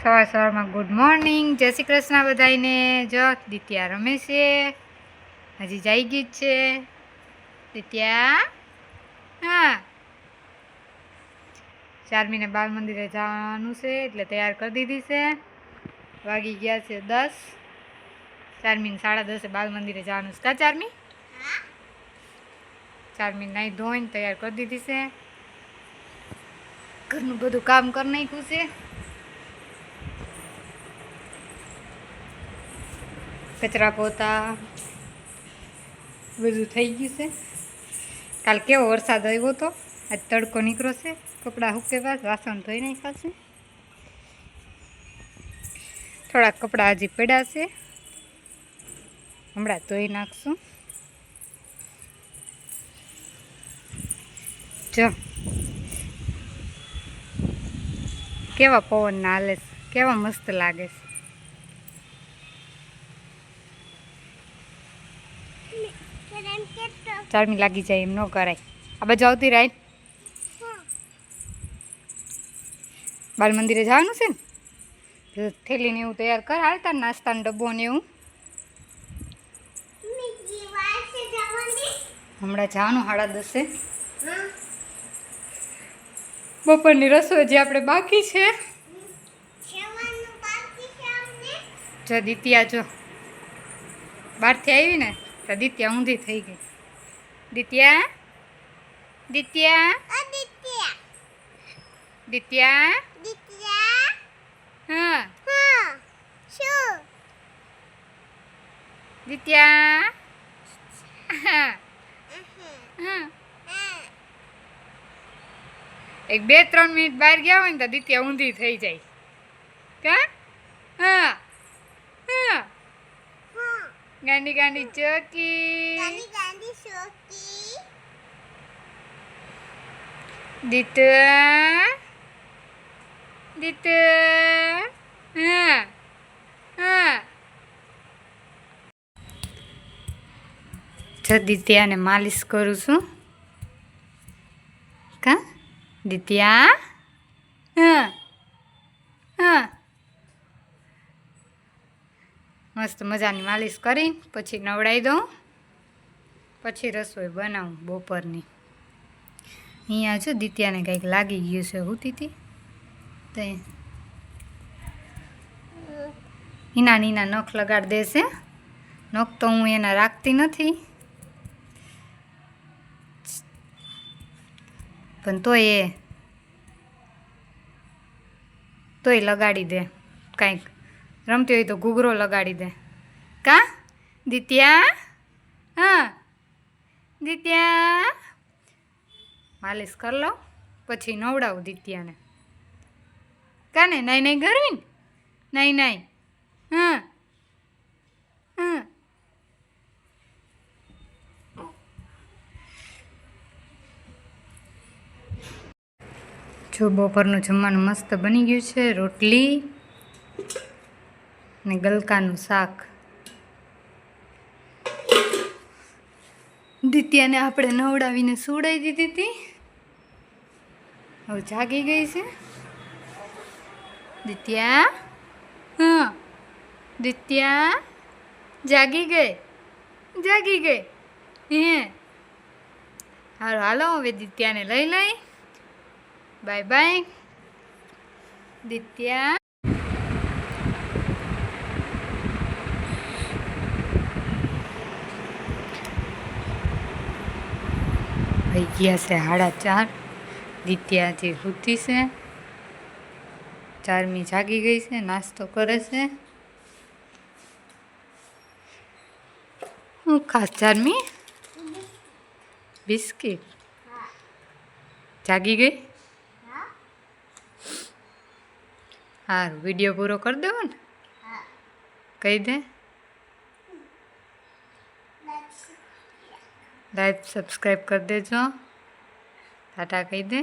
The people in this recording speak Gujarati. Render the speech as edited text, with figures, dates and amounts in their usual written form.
સવારમાં ગુડ મોર્નિંગ, જય શ્રી કૃષ્ણ બધાને। જો દિત્યા રમે છે, હજી જઈ ગઈ જ છે દિત્યા। હા, ચારમીને બાલ મંદિરે જવાનું છે એટલે તૈયાર કરી દીધી છે। વાગી ગયા છે 10। ચારમીને 10:30 બાલ મંદિરે જવાનું છે। કા ચારમી? ચારમી નાઈ ધોઈને તૈયાર કરી દીધી છે। ઘરનું બધું કામ કરી નાખ્યું છે। કચરા પોતા બધું થઈ ગયું છે। કાલ કેવો વરસાદ આવ્યો હતો, આજ તડકો નીકળ્યો છે। કપડાં સુકેવા, વાસણ ધોઈ નાખ્યા છે। થોડાક કપડાં હજી પડ્યા છે, હમણાં ધોઈ નાખશું। જો કેવા પવન ના હાલે છે, કેવા મસ્ત લાગે છે। ચારમી લાગી જાય એમ ન કરાય। આ બાજુ આવતી રાય, બાલ મંદિરે જવાનું છે ને, થેલીને એવું તૈયાર કર, હાલતા નાસ્તાનો ડબ્બો ને એવું। હમણાં જવાનું 10:30। બપોરની રસોઈ જે આપણે બાકી છે। જો દિત્યા જો બહારથી આવી ને તો દિત્યા ઊંધી થઈ ગઈ। દિત્યા દિત્યા દિત્યા હા દિત્યા હા એક 2-3 મિનિટ બહાર ગયા હોય ને તો દિત્યા ઊંધી થઈ જાય। કા? હા હા, ગાંડી ગાંડી ચોકી દિત્યા દિત્યા હા હા। જો દિત્યાને માલિશ કરું છું। કા દિત્યા? હા હા, મસ્ત મજાની માલિશ કરી પછી નવડાવી દઉં, પછી રસોઈ બનાવું બપોરની। અહીંયા જો દિત્યાને કંઈક લાગી ગયું છે, હુતી હતી તો ઈના નખ લગાડી દેશે। નખ તો હું એના રાખતી નથી, પણ તોય લગાડી દે। કાંઈક રમતી હોય તો ઘૂઘરો લગાડી દે। કા દિત્યા? હા દિત્યા, માલિશ કરી લો પછી નવડાવું દિત્યાને। કાને નાઈ નાઈ કરવી ને, નાઈ નાઈ હા હા। જો બપોરનું જમવાનું મસ્ત બની ગયું છે, રોટલી ને ગલકાનું શાક। દિત્યાને આપણે નવડાવીને સુવડાવી દીધી હતી, હવે જાગી ગઈ છે દિત્યા। હા દિત્યા જાગી ગઈ, જાગી ગઈ હે। હાલો હાલો, હવે દિત્યાને લઈ લઈ। Bye bye Ditya. થઈ ગયા છે 4:30। દિત્યા જે સૂતી છે, ચારમી જાગી ગઈ છે, નાસ્તો કરે છે। હું ખાસ ચારમી? બિસ્કિટ? જાગી ગઈ? હારું, વિડીયો પૂરો કરી દેવો ને? કહી દે, લાઈક સબસ્ક્રાઈબ કરી દેજો, ટાટા કહી દે।